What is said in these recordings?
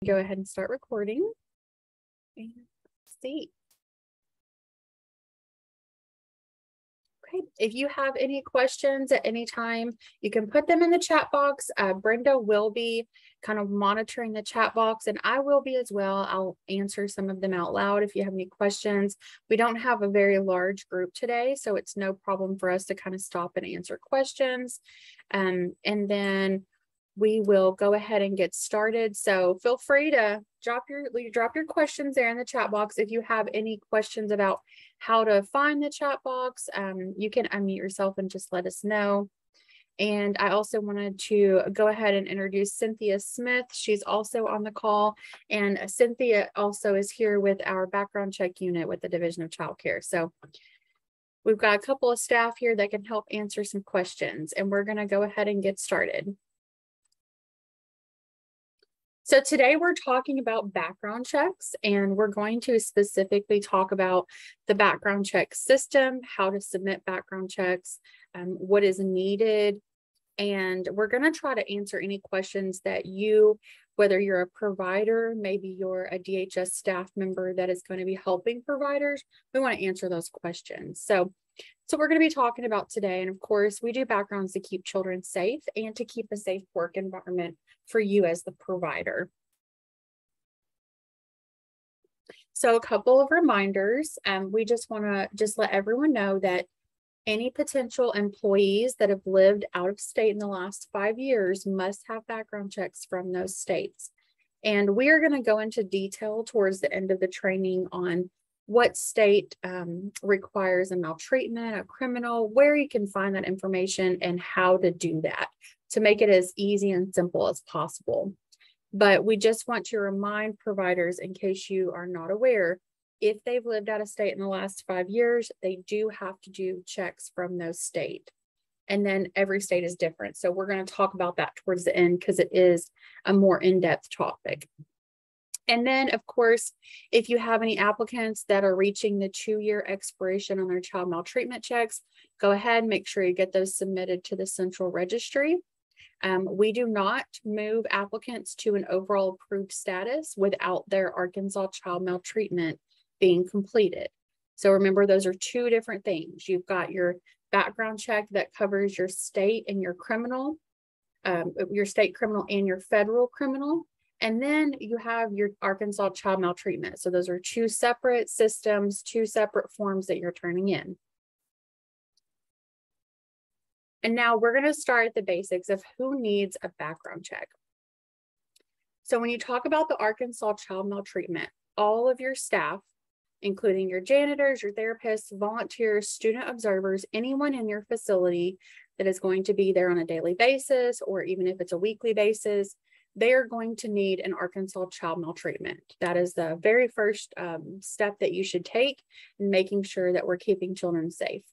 Go ahead and start recording. And see. Okay, if you have any questions at any time, you can put them in the chat box. Brenda will be kind of monitoring the chat box, and I will be as well. I'll answer some of them out loud if you have any questions. We don't have a very large group today, so it's no problem for us to kind of stop and answer questions. And then we will go ahead and get started. So feel free to drop your questions there in the chat box. If you have any questions about how to find the chat box, you can unmute yourself and just let us know. And I also wanted to go ahead and introduce Cynthia Smith. She's also on the call, and Cynthia also is here with our background check unit with the Division of Child Care. So we've got a couple of staff here that can help answer some questions, and we're going to go ahead and get started. So today we're talking about background checks, and we're going to specifically talk about the background check system, how to submit background checks, what is needed, and we're going to try to answer any questions that you, whether you're a provider, maybe you're a DHS staff member that is going to be helping providers, we want to answer those questions. So we're going to be talking about today, and of course, we do backgrounds to keep children safe and to keep a safe work environment for you as the provider. So a couple of reminders. We just want to let everyone know that any potential employees that have lived out of state in the last 5 years must have background checks from those states. And we are going to go into detail towards the end of the training on what state requires a maltreatment, a criminal, where you can find that information, and how to do that to make it as easy and simple as possible. But we just want to remind providers, in case you are not aware, if they've lived out of state in the last 5 years, they do have to do checks from those states. And then every state is different. So we're going to talk about that towards the end because it is a more in-depth topic. And then, of course, if you have any applicants that are reaching the 2-year expiration on their child maltreatment checks, go ahead and make sure you get those submitted to the central registry. We do not move applicants to an overall approved status without their Arkansas child maltreatment being completed. So remember, those are two different things. You've got your background check that covers your state and your criminal, your state criminal and your federal criminal. And then you have your Arkansas child maltreatment. So those are two separate systems, two separate forms that you're turning in. And now we're going to start at the basics of who needs a background check. So when you talk about the Arkansas child maltreatment, all of your staff, including your janitors, your therapists, volunteers, student observers, anyone in your facility that is going to be there on a daily basis, or even if it's a weekly basis, they are going to need an Arkansas child maltreatment. That is the very first step that you should take in making sure that we're keeping children safe.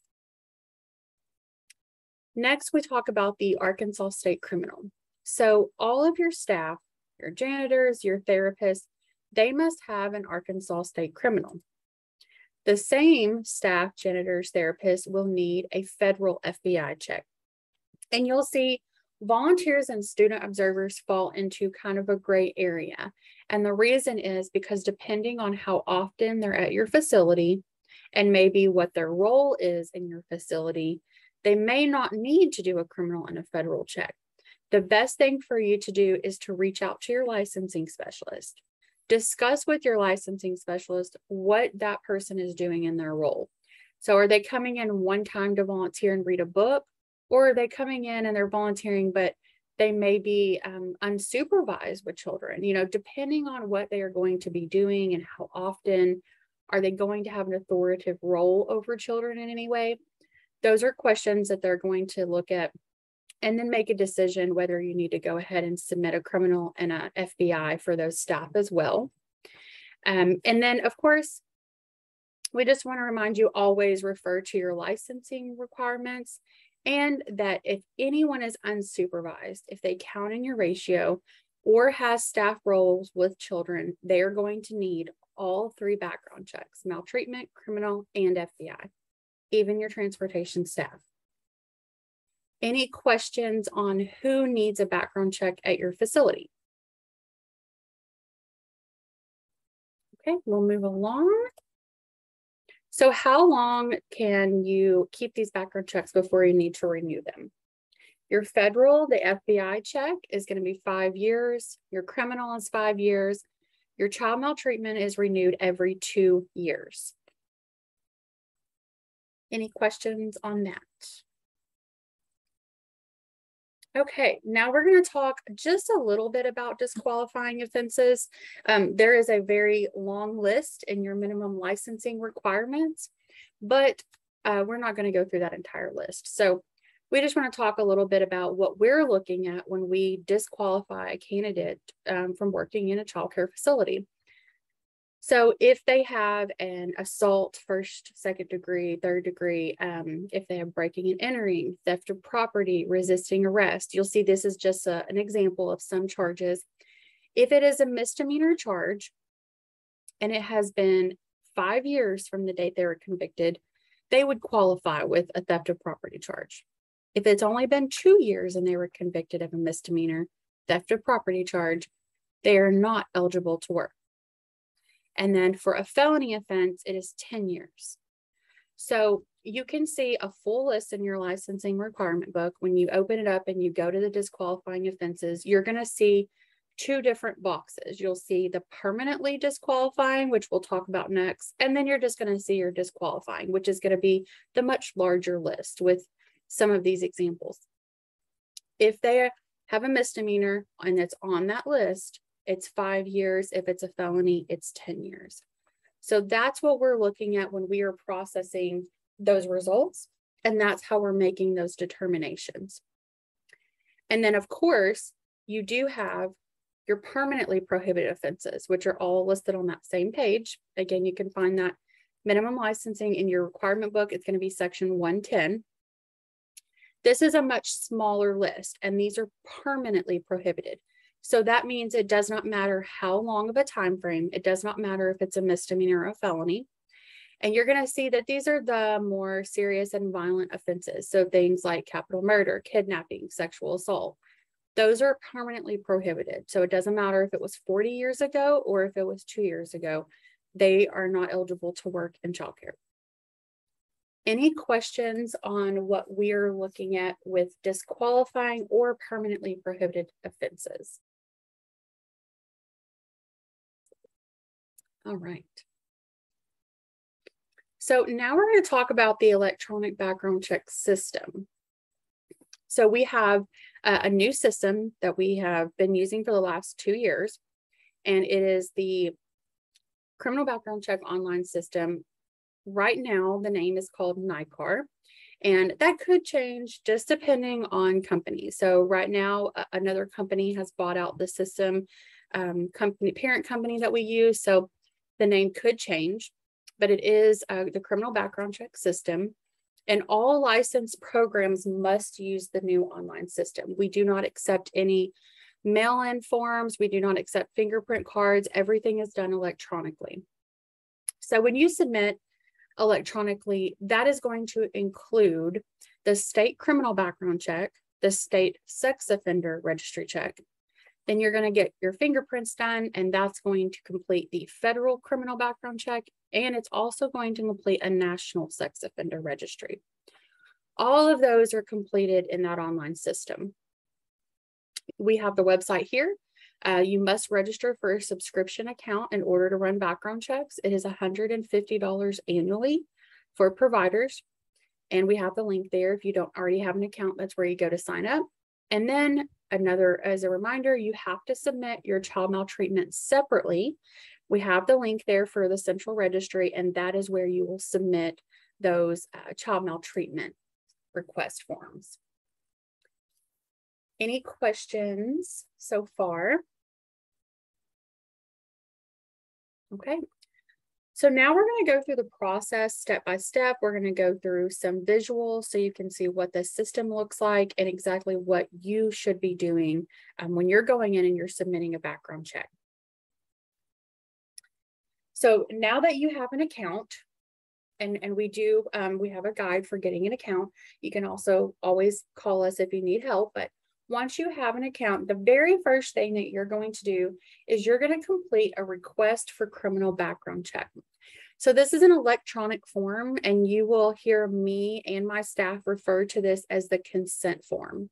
Next, we talk about the Arkansas state criminal. So all of your staff, your janitors, your therapists, they must have an Arkansas state criminal. The same staff, janitors, therapists will need a federal FBI check. And you'll see volunteers and student observers fall into kind of a gray area. And the reason is because depending on how often they're at your facility and maybe what their role is in your facility, they may not need to do a criminal and a federal check. The best thing for you to do is to reach out to your licensing specialist. Discuss with your licensing specialist what that person is doing in their role. So are they coming in one time to volunteer and read a book? Or are they coming in and they're volunteering, but they may be unsupervised with children? You know, depending on what they are going to be doing and how often are they going to have an authoritative role over children in any way? Those are questions that they're going to look at and then make a decision whether you need to go ahead and submit a criminal and a FBI for those staff as well. And then, of course, we just want to remind you, always refer to your licensing requirements, and that if anyone is unsupervised, if they count in your ratio or has staff roles with children, they are going to need all 3 background checks: maltreatment, criminal, and FBI, even your transportation staff. Any questions on who needs a background check at your facility? Okay, we'll move along. So how long can you keep these background checks before you need to renew them? Your federal, the FBI check is going to be 5 years. Your criminal is 5 years. Your child maltreatment is renewed every 2 years. Any questions on that? Okay, now we're going to talk just a little bit about disqualifying offenses. There is a very long list in your minimum licensing requirements, but we're not going to go through that entire list. So we just want to talk a little bit about what we're looking at when we disqualify a candidate from working in a child care facility. So if they have an assault, first, second degree, third degree, if they have breaking and entering, theft of property, resisting arrest, you'll see this is just an example of some charges. If it is a misdemeanor charge and it has been 5 years from the date they were convicted, they would qualify with a theft of property charge. If it's only been 2 years and they were convicted of a misdemeanor theft of property charge, they are not eligible to work. And then for a felony offense, it is 10 years. So you can see a full list in your licensing requirement book. When you open it up and you go to the disqualifying offenses, you're going to see 2 different boxes. You'll see the permanently disqualifying, which we'll talk about next. And then you're just going to see your disqualifying, which is going to be the much larger list with some of these examples. If they have a misdemeanor and it's on that list, it's 5 years. If it's a felony, it's 10 years. So that's what we're looking at when we are processing those results. And that's how we're making those determinations. And then, of course, you do have your permanently prohibited offenses, which are all listed on that same page. Again, you can find that minimum licensing in your requirement book. It's going to be section 110. This is a much smaller list, and these are permanently prohibited. So that means it does not matter how long of a time frame. It does not matter if it's a misdemeanor or a felony. And you're going to see that these are the more serious and violent offenses. So things like capital murder, kidnapping, sexual assault, those are permanently prohibited. So it doesn't matter if it was 40 years ago or if it was 2 years ago, they are not eligible to work in child care. Any questions on what we're looking at with disqualifying or permanently prohibited offenses? All right. So now we're going to talk about the electronic background check system. So we have a new system that we have been using for the last 2 years, and it is the criminal background check online system. Right now, the name is called NICAR, and that could change just depending on company. So right now, another company has bought out the system, parent company that we use. So the name could change, but it is the criminal background check system. And all licensed programs must use the new online system. We do not accept any mail-in forms. We do not accept fingerprint cards. Everything is done electronically. So when you submit electronically, that is going to include the state criminal background check, the state sex offender registry check. Then you're going to get your fingerprints done, and that's going to complete the federal criminal background check, and it's also going to complete a national sex offender registry. All of those are completed in that online system. We have the website here. You must register for a subscription account in order to run background checks. It is $150 annually for providers. And we have the link there. If you don't already have an account, that's where you go to sign up. And then as a reminder, you have to submit your child maltreatment separately. We have the link there for the central registry, and that is where you will submit those child maltreatment request forms. Any questions so far? Okay. So now we're going to go through the process step by step. We're going to go through some visuals so you can see what the system looks like and exactly what you should be doing when you're going in and you're submitting a background check. So now that you have an account, and we have a guide for getting an account. You can also always call us if you need help, but Once you have an account, the very first thing that you're going to do is you're going to complete a request for criminal background check. So this is an electronic form, and you will hear me and my staff refer to this as the consent form.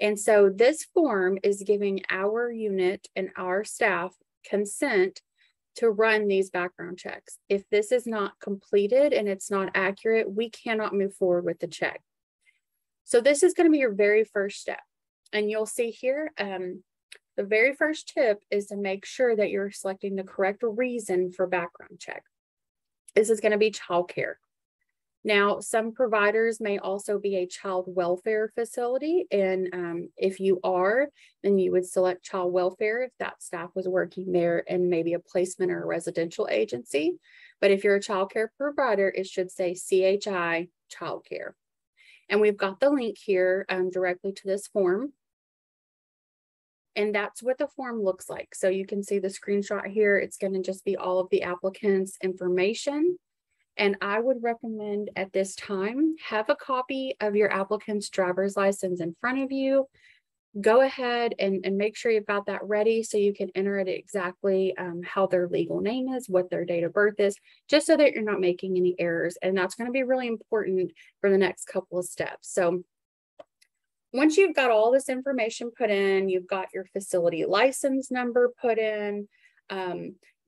And so this form is giving our unit and our staff consent to run these background checks. If this is not completed and it's not accurate, we cannot move forward with the check. So this is going to be your very first step. And you'll see here, the very first tip is to make sure that you're selecting the correct reason for background check. This is going to be childcare. Now, some providers may also be a child welfare facility. And if you are, then you would select child welfare if that staff was working there and maybe a placement or a residential agency. But if you're a childcare provider, it should say CHI childcare. And we've got the link here directly to this form. And that's what the form looks like. So you can see the screenshot here. It's going to just be all of the applicant's information. And I would recommend at this time, have a copy of your applicant's driver's license in front of you. Go ahead and make sure you've got that ready so you can enter it exactly how their legal name is, what their date of birth is, just so that you're not making any errors. And that's going to be really important for the next couple of steps. So once you've got all this information put in, you've got your facility license number put in,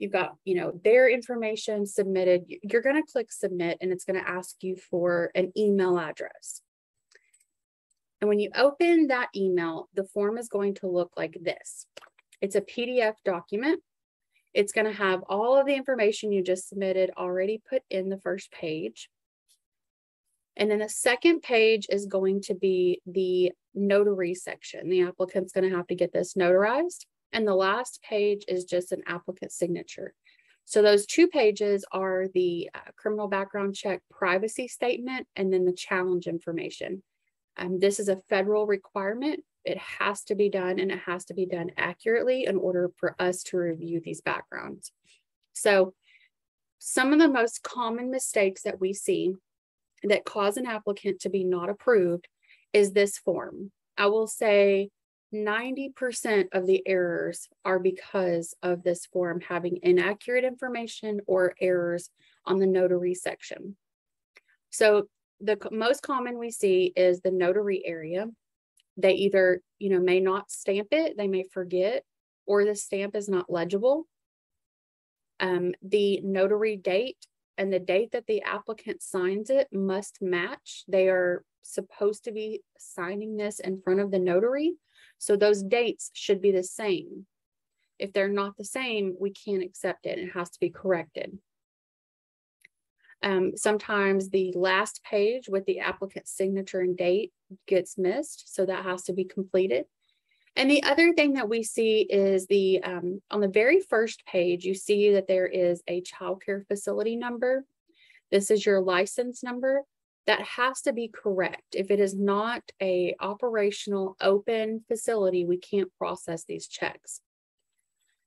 you've got, their information submitted, you're going to click submit, and it's going to ask you for an email address. And when you open that email, the form is going to look like this. It's a PDF document. It's going to have all of the information you just submitted already put in the first page. And then the second page is going to be the notary section. The applicant's going to have to get this notarized. And the last page is just an applicant signature. So those two pages are the criminal background check privacy statement and then the challenge information. This is a federal requirement. It has to be done, and it has to be done accurately in order for us to review these backgrounds. So some of the most common mistakes that we see that cause an applicant to be not approved is this form. I will say 90% of the errors are because of this form having inaccurate information or errors on the notary section. So the most common we see is the notary area. They either, may not stamp it, they may forget, or the stamp is not legible. The notary date and the date that the applicant signs it must match. They are supposed to be signing this in front of the notary. So those dates should be the same. If they're not the same, we can't accept it. It has to be corrected. Sometimes the last page with the applicant's signature and date gets missed. So that has to be completed. And the other thing that we see is on the very first page, you see that there is a childcare facility number. This is your license number. That has to be correct. If it is not a operational open facility, we can't process these checks.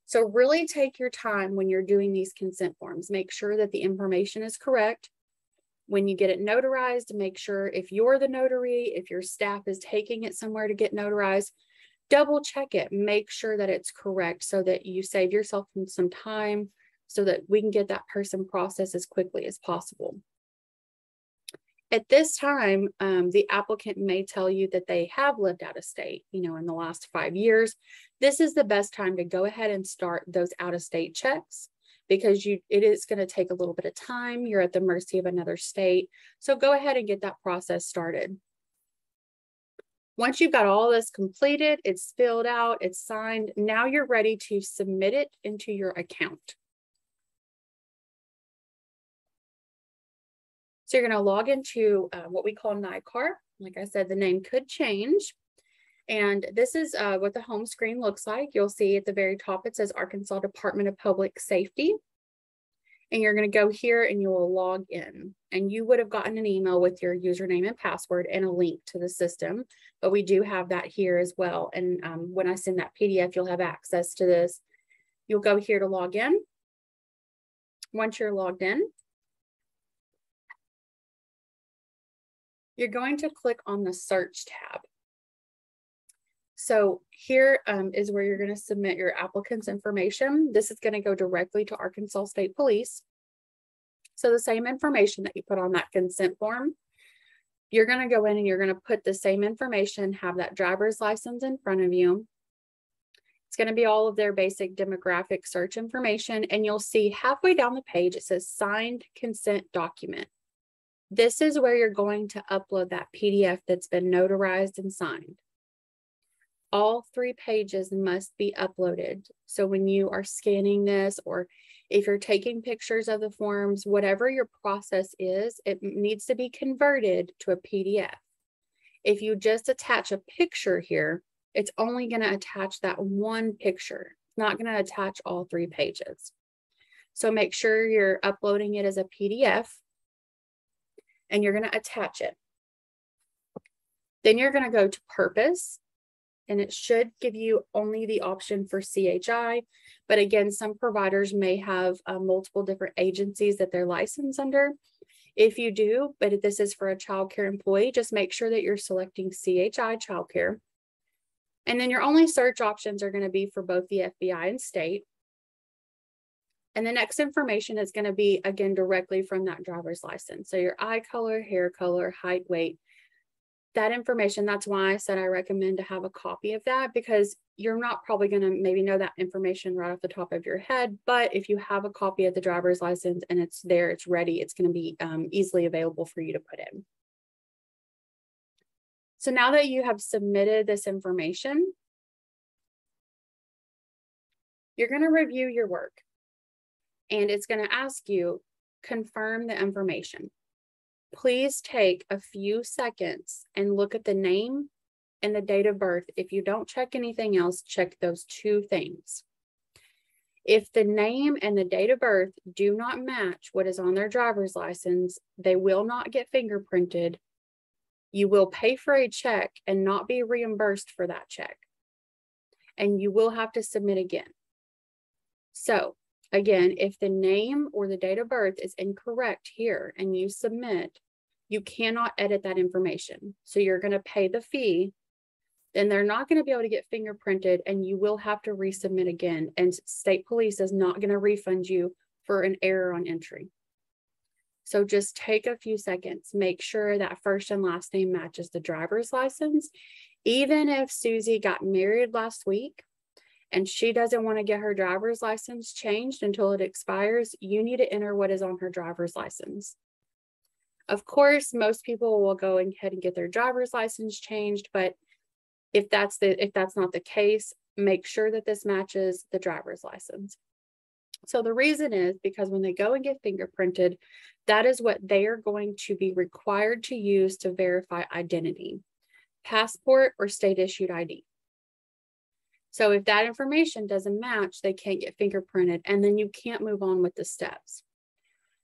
So really take your time when you're doing these consent forms. Make sure that the information is correct. When you get it notarized, make sure if you're the notary, if your staff is taking it somewhere to get notarized, double check it, make sure that it's correct so that you save yourself some time so that we can get that person processed as quickly as possible. At this time, the applicant may tell you that they have lived out of state, in the last 5 years. This is the best time to go ahead and start those out of state checks because it is going to take a little bit of time. You're at the mercy of another state. So go ahead and get that process started. Once you've got all this completed, it's filled out, it's signed, now you're ready to submit it into your account. So you're going to log into what we call NICAR. Like I said, the name could change. And this is what the home screen looks like. You'll see at the very top, it says Arkansas Department of Public Safety. And you're going to go here and you will log in. And you would have gotten an email with your username and password and a link to the system. But we do have that here as well. And when I send that PDF, you'll have access to this. You'll go here to log in. Once you're logged in, you're going to click on the search tab. So here is where you're going to submit your applicant's information. This is going to go directly to Arkansas State Police. So the same information that you put on that consent form, you're going to go in and you're going to put the same information, have that driver's license in front of you. It's going to be all of their basic demographic search information. And you'll see halfway down the page, it says signed consent document. This is where you're going to upload that PDF that's been notarized and signed. All 3 pages must be uploaded. So when you are scanning this, or if you're taking pictures of the forms, whatever your process is, it needs to be converted to a PDF. If you just attach a picture here, it's only going to attach that one picture. It's not going to attach all 3 pages. So make sure you're uploading it as a PDF and you're going to attach it. Then you're going to go to purpose. And it should give you only the option for CHI. But again, some providers may have multiple different agencies that they're licensed under. If you do, but if this is for a child care employee, just make sure that you're selecting CHI childcare. And then your only search options are going to be for both the FBI and state. And the next information is going to be, again, directly from that driver's license. So your eye color, hair color, height, weight. That information, that's why I said I recommend to have a copy of that, because you're not probably going to maybe know that information right off the top of your head. But if you have a copy of the driver's license and it's there, it's ready, it's going to be easily available for you to put in. So now that you have submitted this information, you're going to review your work and it's going to ask you, confirm the information. Please take a few seconds and look at the name and the date of birth. If you don't check anything else, check those 2 things. If the name and the date of birth do not match what is on their driver's license, they will not get fingerprinted. You will pay for a check and not be reimbursed for that check. And you will have to submit again. So again, if the name or the date of birth is incorrect here and you submit, you cannot edit that information. So you're going to pay the fee, then they're not going to be able to get fingerprinted and you will have to resubmit again. And state police is not going to refund you for an error on entry. So just take a few seconds, make sure that first and last name matches the driver's license. Even if Susie got married last week and she doesn't want to get her driver's license changed until it expires, you need to enter what is on her driver's license. Of course, most people will go ahead and get their driver's license changed, but if that's not the case, make sure that this matches the driver's license. So the reason is because when they go and get fingerprinted, that is what they are going to be required to use to verify identity, passport or state issued ID. So if that information doesn't match, they can't get fingerprinted and then you can't move on with the steps.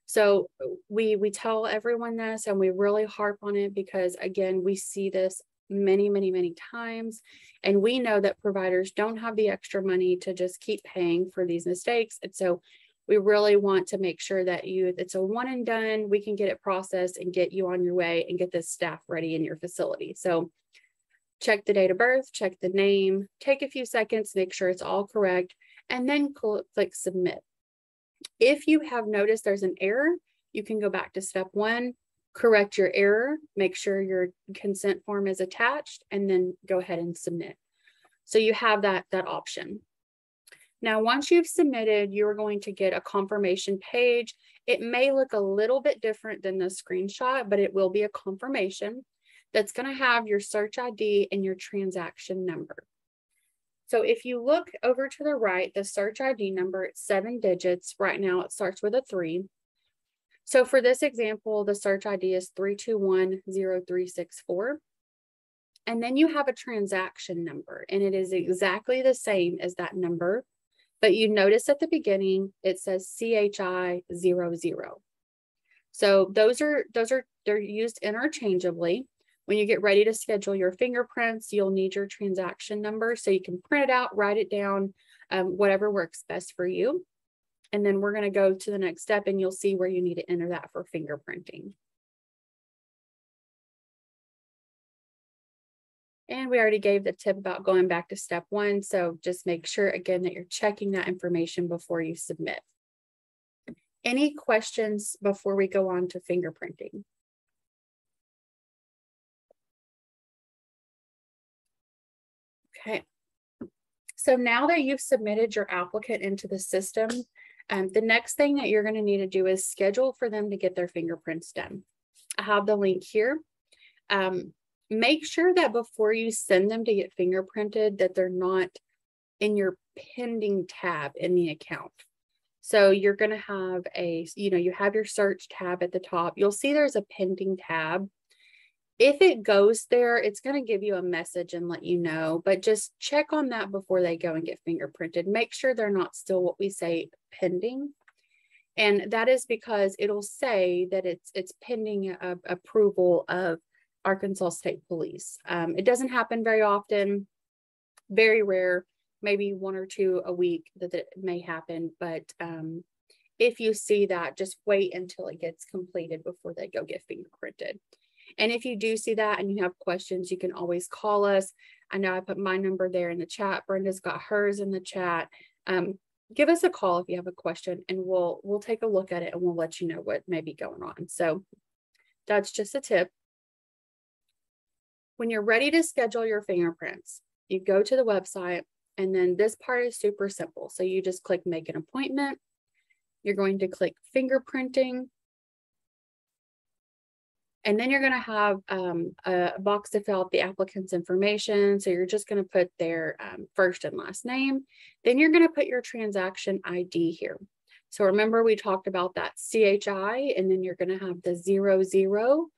So we tell everyone this and we really harp on it because, again, we see this many, many, many times. And we know that providers don't have the extra money to just keep paying for these mistakes. And so we really want to make sure that it's a one and done, we can get it processed and get you on your way and get this staff ready in your facility. So check the date of birth, check the name, take a few seconds, make sure it's all correct, and then click submit. If you have noticed there's an error, you can go back to step 1, correct your error, make sure your consent form is attached, and then go ahead and submit. So you have that option. Now, once you've submitted, you're going to get a confirmation page. It may look a little bit different than the screenshot, but it will be a confirmation that's going to have your search ID and your transaction number. So if you look over to the right, the search ID number, it's 7 digits. Right now it starts with a 3. So for this example, the search ID is 3210364. And then you have a transaction number, and it is exactly the same as that number. But you notice at the beginning, it says CHI 00. So they're used interchangeably. When you get ready to schedule your fingerprints, you'll need your transaction number so you can print it out, write it down, whatever works best for you. And then we're going to go to the next step and you'll see where you need to enter that for fingerprinting. And we already gave the tip about going back to step 1. So just make sure again that you're checking that information before you submit. Any questions before we go on to fingerprinting? Okay. So now that you've submitted your applicant into the system, the next thing that you're going to need to do is schedule for them to get their fingerprints done. I have the link here. Make sure that before you send them to get fingerprinted, that they're not in your pending tab in the account. So you're going to have you have your search tab at the top. You'll see there's a pending tab. If it goes there, it's going to give you a message and let you know, but just check on that before they go and get fingerprinted. Make sure they're not still what we say pending. And that is because it'll say that it's pending approval of Arkansas State Police. It doesn't happen very often, very rare, maybe 1 or 2 a week that it may happen. But if you see that, just wait until it gets completed before they go get fingerprinted. And if you do see that and you have questions, you can always call us. I know I put my number there in the chat. Brenda's got hers in the chat. Give us a call if you have a question, and we'll take a look at it and we'll let you know what may be going on. So that's just a tip. When you're ready to schedule your fingerprints, you go to the website, and then this part is super simple. So you just click make an appointment. You're going to click fingerprinting. And then you're going to have a box to fill out the applicant's information. So you're just going to put their first and last name. Then you're going to put your transaction ID here. So remember, we talked about that CHI, and then you're going to have the 00,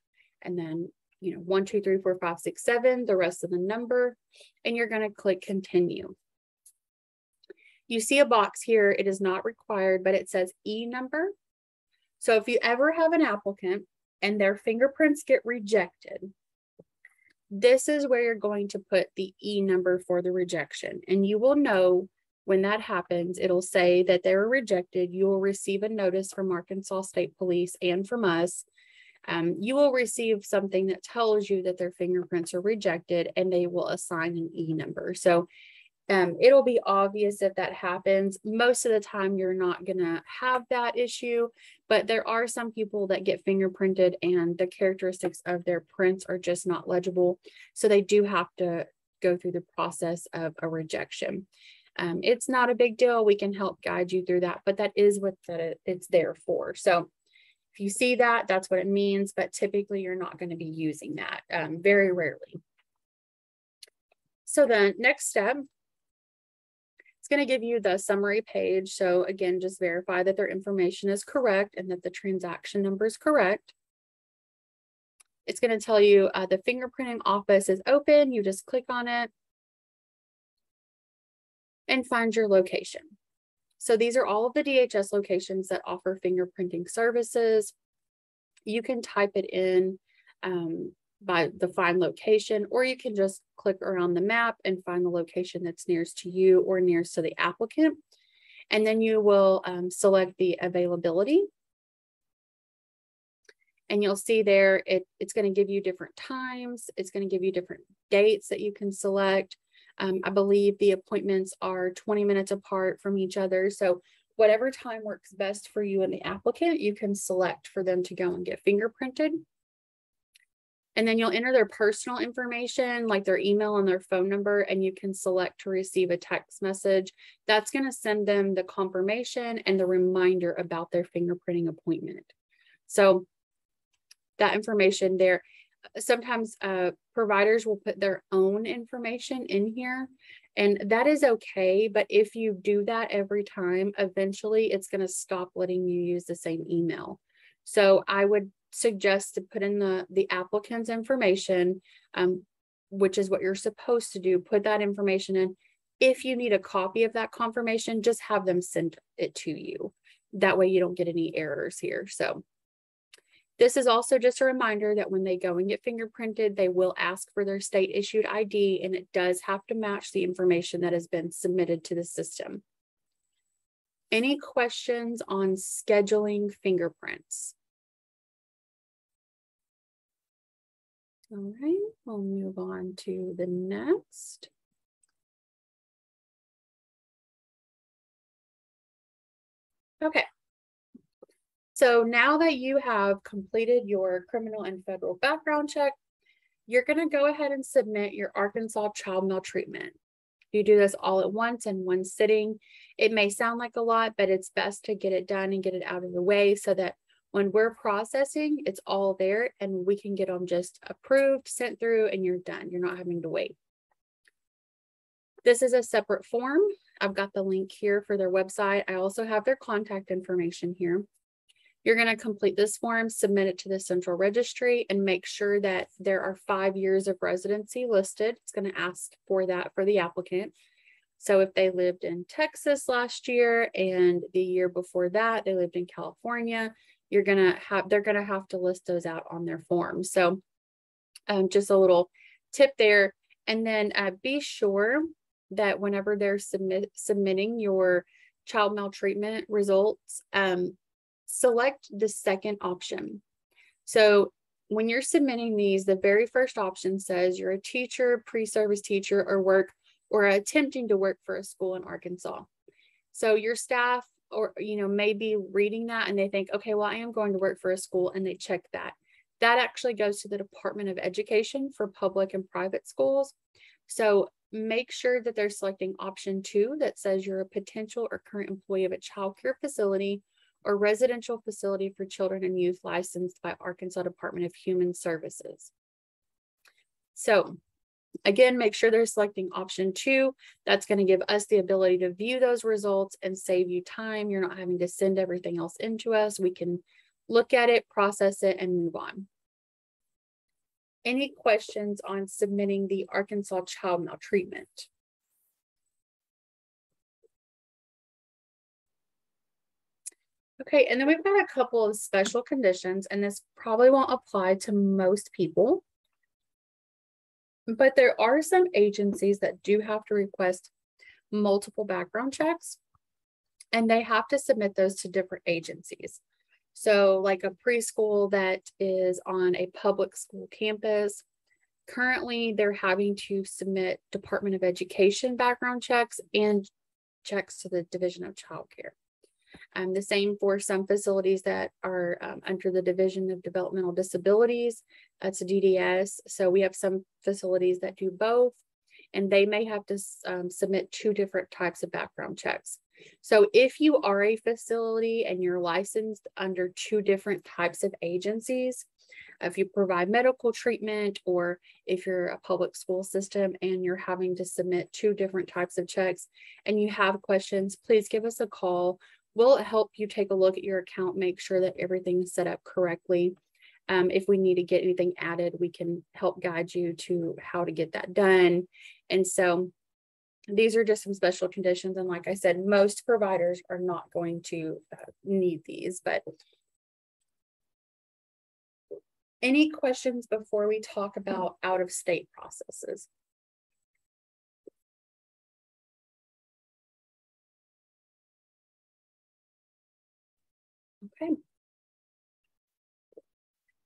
and then 1, 2, 3, 4, 5, 6, 7, the rest of the number, and you're going to click continue. You see a box here. It is not required, but it says E number. So if you ever have an applicant and their fingerprints get rejected, this is where you're going to put the E number for the rejection. And you will know when that happens. It'll say that they were rejected. You will receive a notice from Arkansas State Police and from us. You will receive something that tells you that their fingerprints are rejected, and they will assign an E number. So it'll be obvious if that happens. Most of the time, you're not going to have that issue, but there are some people that get fingerprinted and the characteristics of their prints are just not legible. So they do have to go through the process of a rejection. It's not a big deal. We can help guide you through that, but that is what it's there for. So if you see that, that's what it means, but typically you're not going to be using that, very rarely. So the next step, it's going to give you the summary page. So again, just verify that their information is correct and that the transaction number is correct. It's going to tell you the fingerprinting office is open. You just click on it and find your location. So these are all of the DHS locations that offer fingerprinting services. You can type it in by the find location, or you can just click around the map and find the location that's nearest to you or nearest to the applicant. And then you will select the availability. And you'll see there, it's going to give you different times. It's going to give you different dates that you can select. I believe the appointments are 20 minutes apart from each other. So whatever time works best for you and the applicant, you can select for them to go and get fingerprinted. And then you'll enter their personal information, like their email and their phone number, and you can select to receive a text message. That's going to send them the confirmation and the reminder about their fingerprinting appointment. So that information there, sometimes providers will put their own information in here, and that is okay. But if you do that every time, eventually it's going to stop letting you use the same email. So I would suggest to put in the applicant's information, which is what you're supposed to do. Put that information in. If you need a copy of that confirmation, just have them send it to you. That way you don't get any errors here. So this is also just a reminder that when they go and get fingerprinted, they will ask for their state issued ID, and it does have to match the information that has been submitted to the system. Any questions on scheduling fingerprints? All right, we'll move on to the next. Okay. So now that you have completed your criminal and federal background check, you're going to go ahead and submit your Arkansas child maltreatment. You do this all at once in one sitting. It may sound like a lot, but it's best to get it done and get it out of the way so that when we're processing, it's all there and we can get them just approved, sent through, and you're done. You're not having to wait. This is a separate form. I've got the link here for their website. I also have their contact information here. You're going to complete this form, submit it to the central registry, and make sure that there are 5 years of residency listed. It's going to ask for that for the applicant. So if they lived in Texas last year and the year before that, they lived in California, they're going to have to list those out on their form. So just a little tip there. And then be sure that whenever they're submitting your child maltreatment results, select the second option. So when you're submitting these, the very first option says you're a teacher, pre-service teacher, or attempting to work for a school in Arkansas. So your staff may be reading that and they think, okay, well, I am going to work for a school, and they check that. That actually goes to the Department of Education for public and private schools. So make sure that they're selecting option 2 that says you're a potential or current employee of a child care facility or residential facility for children and youth licensed by Arkansas Department of Human Services. So again, make sure they're selecting option 2. That's going to give us the ability to view those results and save you time. You're not having to send everything else into us. We can look at it, process it, and move on. Any questions on submitting the Arkansas child maltreatment? Okay, and then we've got a couple of special conditions, and this probably won't apply to most people, but there are some agencies that do have to request multiple background checks, and they have to submit those to different agencies. So like a preschool that is on a public school campus, currently they're having to submit Department of Education background checks and checks to the Division of Child Care. The same for some facilities that are under the Division of Developmental Disabilities. That's a DDS. So we have some facilities that do both, and they may have to submit 2 different types of background checks. So if you are a facility and you're licensed under 2 different types of agencies, if you provide medical treatment, or if you're a public school system and you're having to submit 2 different types of checks and you have questions, please give us a call. We'll help you take a look at your account, make sure that everything is set up correctly. If we need to get anything added, we can help guide you to how to get that done. And so these are just some special conditions. And like I said, most providers are not going to need these, but any questions before we talk about out-of-state processes? Okay.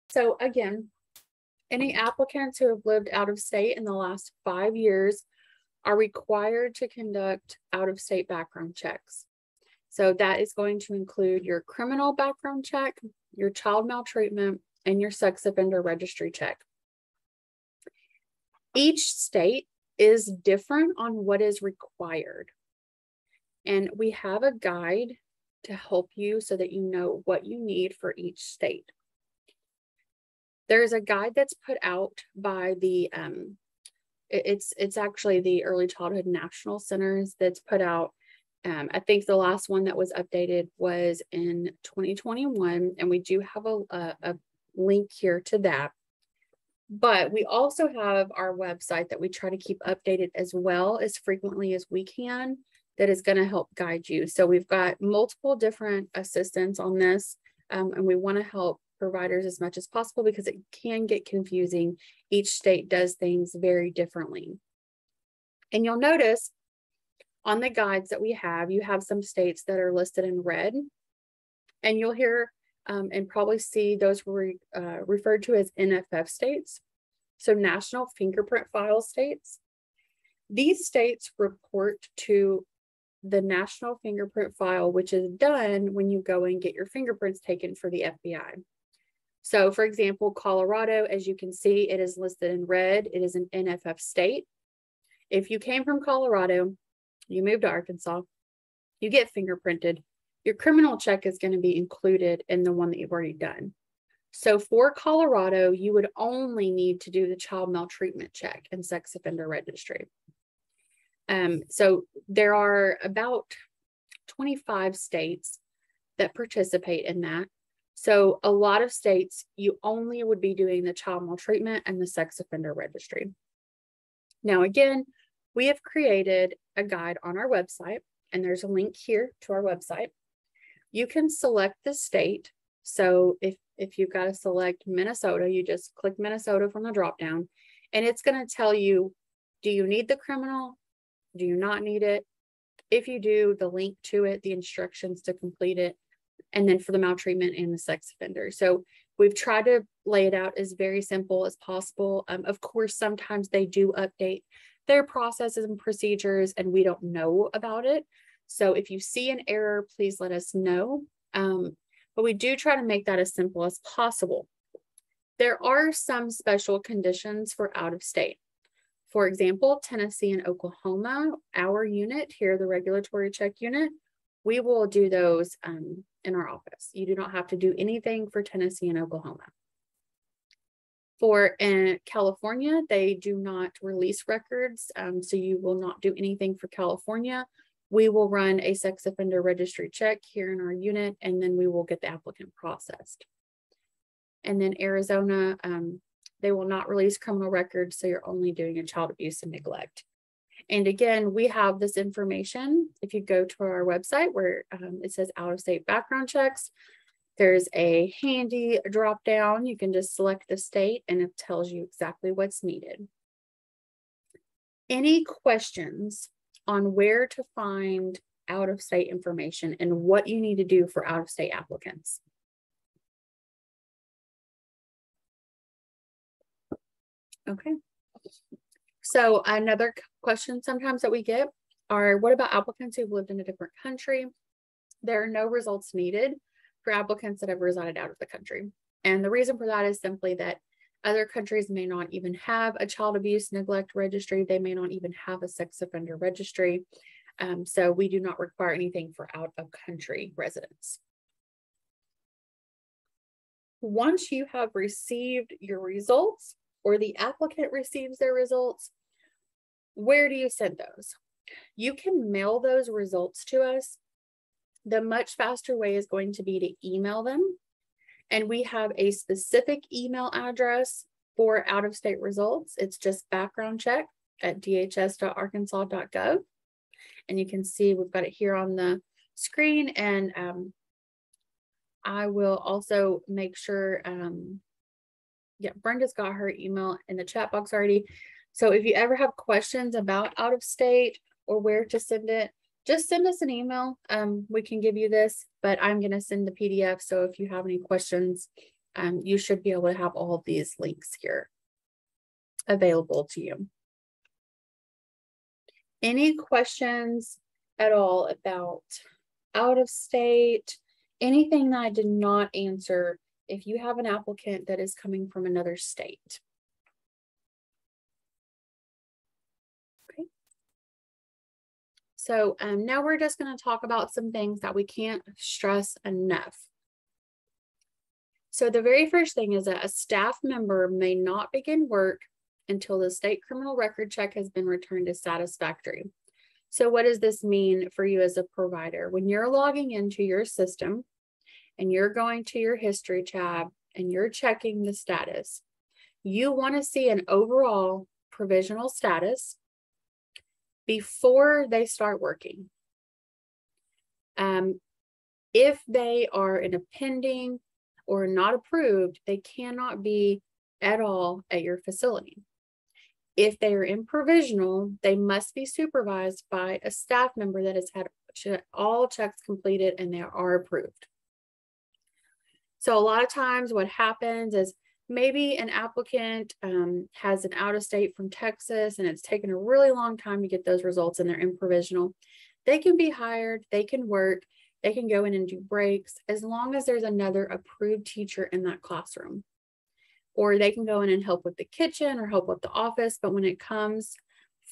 So again, any applicants who have lived out of state in the last 5 years are required to conduct out-of-state background checks. So that is going to include your criminal background check, your child maltreatment, and your sex offender registry check. Each state is different on what is required. And we have a guide to help you so that you know what you need for each state. There's a guide that's put out by the, it's actually the Early Childhood National Centers that's put out. I think the last one that was updated was in 2021, and we do have a link here to that. But we also have our website that we try to keep updated as well as frequently as we can, that is going to help guide you. So we've got multiple different assistants on this, and we want to help providers as much as possible because it can get confusing. Each state does things very differently. And you'll notice on the guides that we have, you have some states that are listed in red, and you'll hear and probably see those referred to as NFF states. So national fingerprint file states. These states report to the national fingerprint file, which is done when you go and get your fingerprints taken for the FBI. So for example, Colorado, as you can see, it is listed in red. It is an NFF state. If you came from Colorado, you moved to Arkansas, you get fingerprinted, your criminal check is going to be included in the one that you've already done. So for Colorado, you would only need to do the child maltreatment check and sex offender registry. So there are about 25 states that participate in that. So a lot of states, you only would be doing the child maltreatment and the sex offender registry. Now, again, we have created a guide on our website, and there's a link here to our website. You can select the state. So if you've got to select Minnesota, you just click Minnesota from the dropdown, and it's going to tell you, do you need the criminal? Do you not need it? If you do, the link to it, the instructions to complete it, and then for the maltreatment and the sex offender. So we've tried to lay it out as very simple as possible. Of course, sometimes they do update their processes and procedures, and we don't know about it. So if you see an error, please let us know. But we do try to make that as simple as possible. There are some special conditions for out of state. For example, Tennessee and Oklahoma, our unit here, the regulatory check unit, we will do those in our office. You do not have to do anything for Tennessee and Oklahoma. For California, they do not release records, so you will not do anything for California. We will run a sex offender registry check here in our unit, and then we will get the applicant processed. And then Arizona, they will not release criminal records, so you're only doing a child abuse and neglect. And again, we have this information. If you go to our website where it says out-of-state background checks, there's a handy drop down. You can just select the state and it tells you exactly what's needed. Any questions on where to find out-of-state information and what you need to do for out-of-state applicants? Okay. So another question sometimes that we get are, what about applicants who've lived in a different country? There are no results needed for applicants that have resided out of the country. And the reason for that is simply that other countries may not even have a child abuse neglect registry. They may not even have a sex offender registry. So we do not require anything for out of country residents. Once you have received your results, or the applicant receives their results, where do you send those? You can mail those results to us. The much faster way is going to be to email them. And we have a specific email address for out-of-state results. It's just backgroundcheck@dhs.arkansas.gov. And you can see we've got it here on the screen. And I will also make sure, yeah, Brenda's got her email in the chat box already. So if you ever have questions about out of state or where to send it, just send us an email. We can give you this, but I'm going to send the PDF. So if you have any questions, you should be able to have all of these links here available to you. Any questions at all about out of state, anything that I did not answer if you have an applicant that is coming from another state? Okay. So now we're just going to talk about some things that we can't stress enough. So the very first thing is that a staff member may not begin work until the state criminal record check has been returned as satisfactory. So what does this mean for you as a provider? When you're logging into your system and you're going to your history tab and you're checking the status, you want to see an overall provisional status before they start working. If they are in a pending or not approved, they cannot be at all at your facility. If they are in provisional, they must be supervised by a staff member that has had all checks completed and they are approved. So a lot of times what happens is Maybe an applicant has an out-of-state from Texas and it's taken a really long time to get those results and they're in provisional. They can be hired, they can work, they can go in and do breaks as long as there's another approved teacher in that classroom. Or they can go in and help with the kitchen or help with the office. But when it comes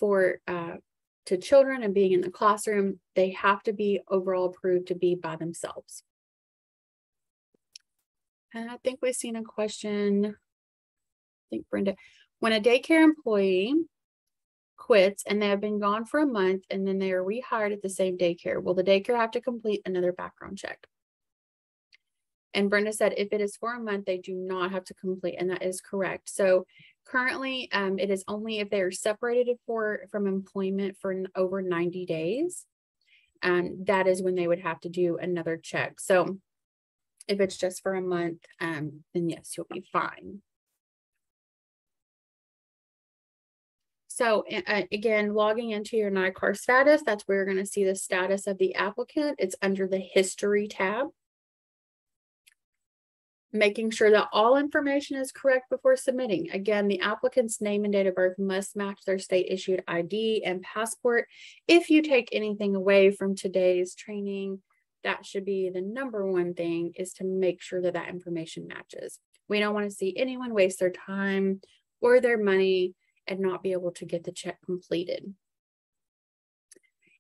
to children and being in the classroom, they have to be overall approved to be by themselves. And I think we've seen a question, I think Brenda, when a daycare employee quits and they have been gone for a month and then they are rehired at the same daycare, will the daycare have to complete another background check? And Brenda said, if it is for a month, they do not have to complete, and that is correct. So currently, it is only if they are separated from employment for over 90 days. That is when they would have to do another check. So if it's just for a month, then yes, you'll be fine. So again, logging into your NICAR status, that's where you're going to see the status of the applicant. It's under the History tab. Making sure that all information is correct before submitting. Again, the applicant's name and date of birth must match their state issued ID and passport. If you take anything away from today's training, that should be the number one thing, is to make sure that that information matches. We don't want to see anyone waste their time or their money and not be able to get the check completed.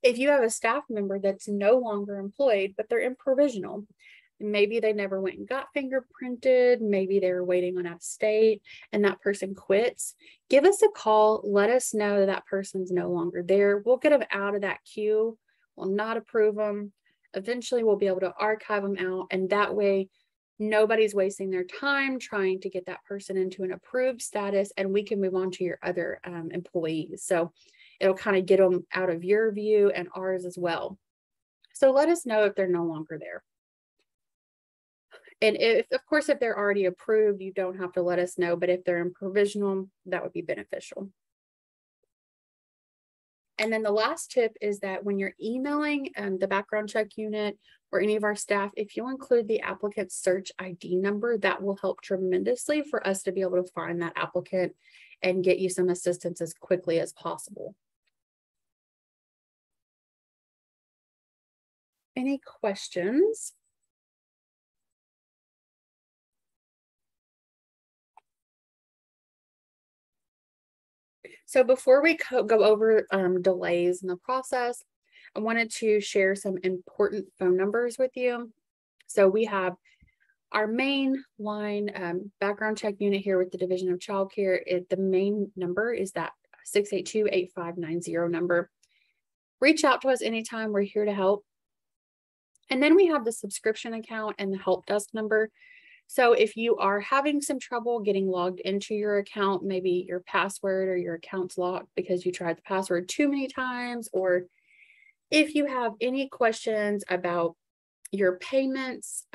If you have a staff member that's no longer employed, but they're in provisional, maybe they never went and got fingerprinted, maybe they were waiting on out of state and that person quits, give us a call, let us know that that person's no longer there. We'll get them out of that queue, we'll not approve them. Eventually we'll be able to archive them out, and that way nobody's wasting their time trying to get that person into an approved status, and we can move on to your other employees. So it'll kind of get them out of your view and ours as well. So let us know if they're no longer there. And if, of course, if they're already approved, you don't have to let us know, but if they're in provisional, that would be beneficial. And then the last tip is that when you're emailing the background check unit or any of our staff, if you'll include the applicant's search ID number, that will help tremendously for us to be able to find that applicant and get you some assistance as quickly as possible. Any questions? So before we go over delays in the process, I wanted to share some important phone numbers with you. So we have our main line background check unit here with the Division of Child Care. The main number is that 682-8590 number. Reach out to us anytime. We're here to help. And then we have the subscription account and the help desk number. So if you are having some trouble getting logged into your account, maybe your password or your account's locked because you tried the password too many times, or if you have any questions about your payments,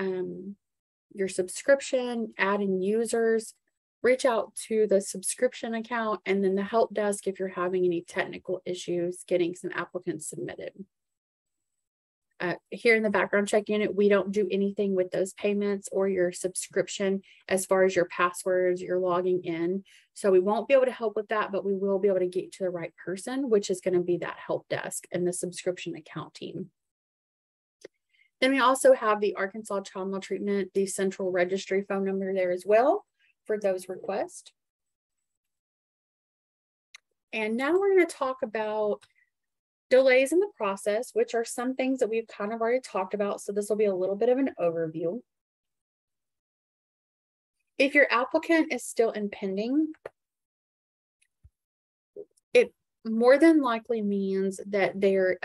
your subscription, adding users, reach out to the subscription account and then the help desk if you're having any technical issues getting some applicants submitted. Here in the background check unit, we don't do anything with those payments or your subscription as far as your passwords, your logging in. So we won't be able to help with that, but we will be able to get to the right person, which is going to be that help desk and the subscription account team. Then we also have the Arkansas Child Maltreatment, the central registry phone number there as well for those requests. And now we're going to talk about delays in the process, which are some things that we've kind of already talked about. So this will be a little bit of an overview. If your applicant is still in pending, it more than likely means that there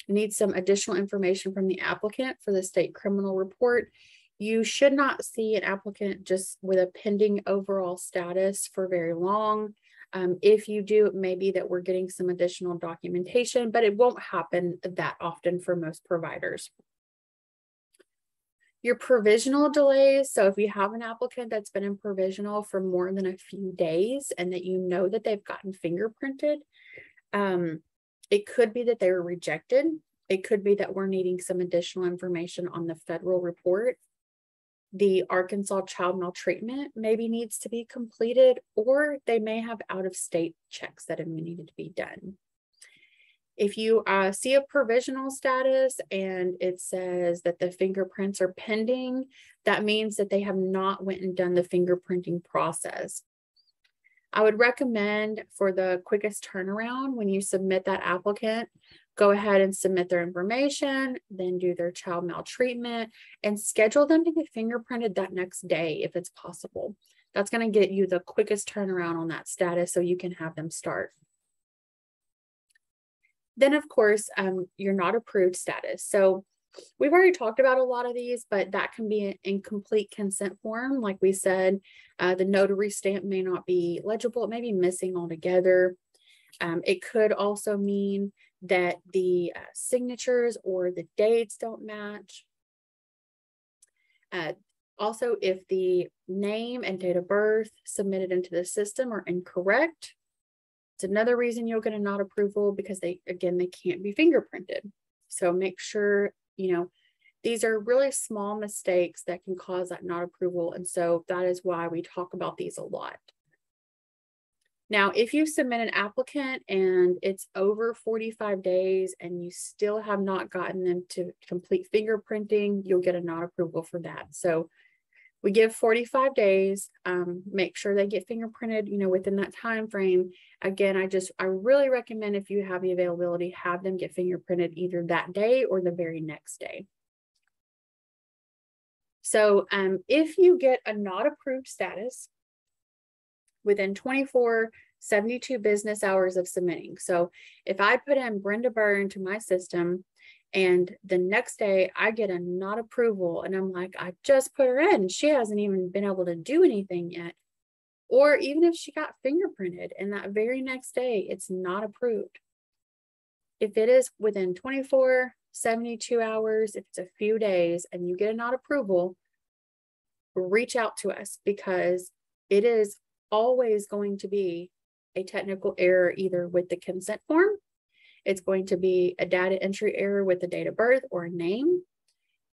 needs some additional information from the applicant for the state criminal report. You should not see an applicant just with a pending overall status for very long. If you do, it may be that we're getting some additional documentation, but it won't happen that often for most providers. Your provisional delays. So if you have an applicant that's been in provisional for more than a few days and that you know that they've gotten fingerprinted, it could be that they were rejected. It could be that we're needing some additional information on the federal report. the Arkansas child maltreatment maybe needs to be completed, or they may have out-of-state checks that have needed to be done. If you see a provisional status and it says that the fingerprints are pending, that means that they have not went and done the fingerprinting process. I would recommend, for the quickest turnaround, when you submit that applicant, go ahead and submit their information, then do their child maltreatment, and schedule them to get fingerprinted that next day if it's possible. That's going to get you the quickest turnaround on that status so you can have them start. Then, of course, your not approved status. So we've already talked about a lot of these, but that can be an incomplete consent form. Like we said, the notary stamp may not be legible. It may be missing altogether. It could also mean that the signatures or the dates don't match. Also, if the name and date of birth submitted into the system are incorrect, it's another reason you'll get a not approval, because they can't be fingerprinted. So make sure, these are really small mistakes that can cause that not approval. And so that is why we talk about these a lot. Now, if you submit an applicant and it's over 45 days and you still have not gotten them to complete fingerprinting, you'll get a not approval for that. So we give 45 days, make sure they get fingerprinted, within that time frame. Again, I really recommend, if you have the availability, have them get fingerprinted either that day or the very next day. So if you get a not approved status within 24, 72 business hours of submitting. So if I put in Brenda Burr into my system, and the next day I get a not approval, and I'm like, I just put her in, she hasn't even been able to do anything yet. Or even if she got fingerprinted and that very next day it's not approved. If it is within 24, 72 hours, if it's a few days and you get a not approval, reach out to us, because it is always going to be a technical error, either with the consent form, it's going to be a data entry error with the date of birth or a name.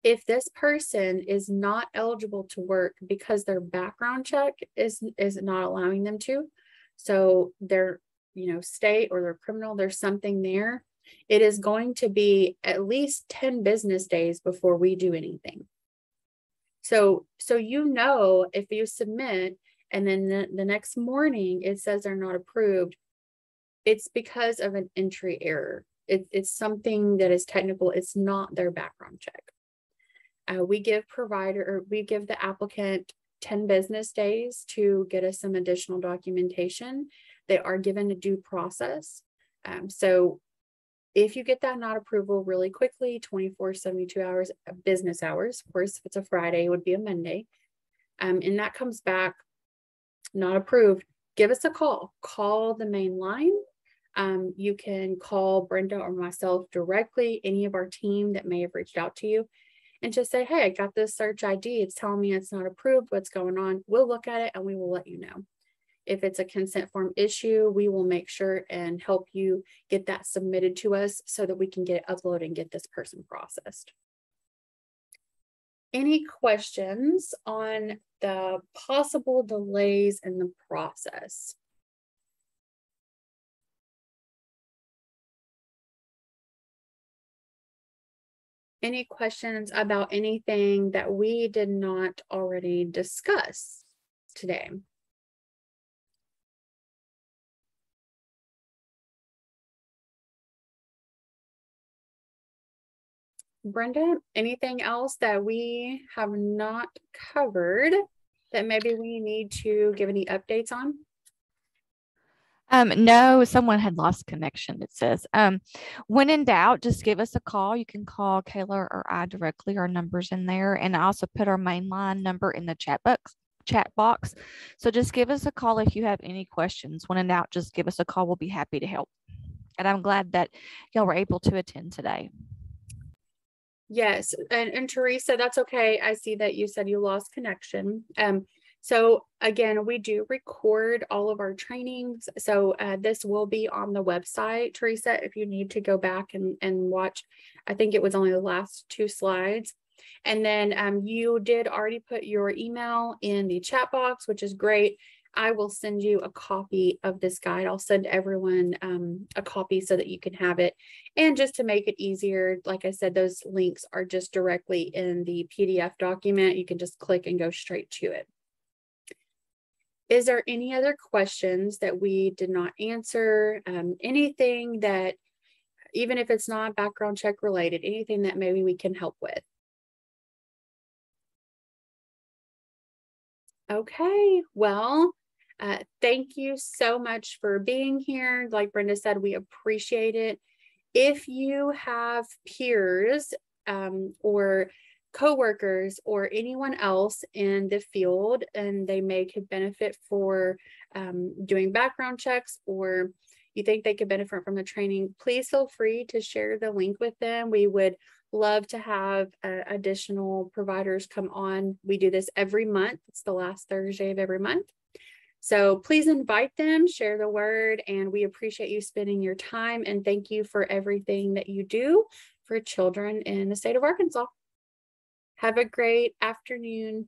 If this person is not eligible to work because their background check is not allowing them to, so their state or their criminal, there's something there, it is going to be at least 10 business days before we do anything. So if you submit and then the next morning it says they're not approved, it's because of an entry error. It's something that is technical. It's not their background check. We give the applicant 10 business days to get us some additional documentation. They are given a due process. So if you get that not approval really quickly, 24, 72 hours, business hours, of course, if it's a Friday, it would be a Monday, and that comes back not approved, give us a call. Call the main line. You can call Brenda or myself directly, any of our team that may have reached out to you, and just say, hey, I got this search ID. It's telling me it's not approved. What's going on? We'll look at it and we will let you know. If it's a consent form issue, we will make sure and help you get that submitted to us so that we can get it uploaded and get this person processed. Any questions on the possible delays in the process? Any questions about anything that we did not already discuss today? Brenda, anything else that we have not covered that maybe we need to give any updates on? No, someone had lost connection, it says. When in doubt, just give us a call. You can call Kayla or I directly. Our number's in there. And I also put our main line number in the chat box. So just give us a call if you have any questions. When in doubt, just give us a call. We'll be happy to help. And I'm glad that y'all were able to attend today. Yes, and Teresa, that's okay. I see that you said you lost connection. So again, we do record all of our trainings. So this will be on the website, Teresa, if you need to go back and watch. I think it was only the last 2 slides. And then you did already put your email in the chat box, which is great. I will send you a copy of this guide. I'll send everyone a copy so that you can have it. And just to make it easier, like I said, those links are just directly in the PDF document. You can just click and go straight to it. Is there any other questions that we did not answer? Anything that, even if it's not background check related, anything that maybe we can help with? Okay, well, thank you so much for being here. Like Brenda said, we appreciate it. If you have peers or coworkers or anyone else in the field and they may could benefit for doing background checks, or you think they could benefit from the training, please feel free to share the link with them. We would love to have additional providers come on. We do this every month. It's the last Thursday of every month. So please invite them, share the word, and we appreciate you spending your time, and thank you for everything that you do for children in the state of Arkansas. Have a great afternoon.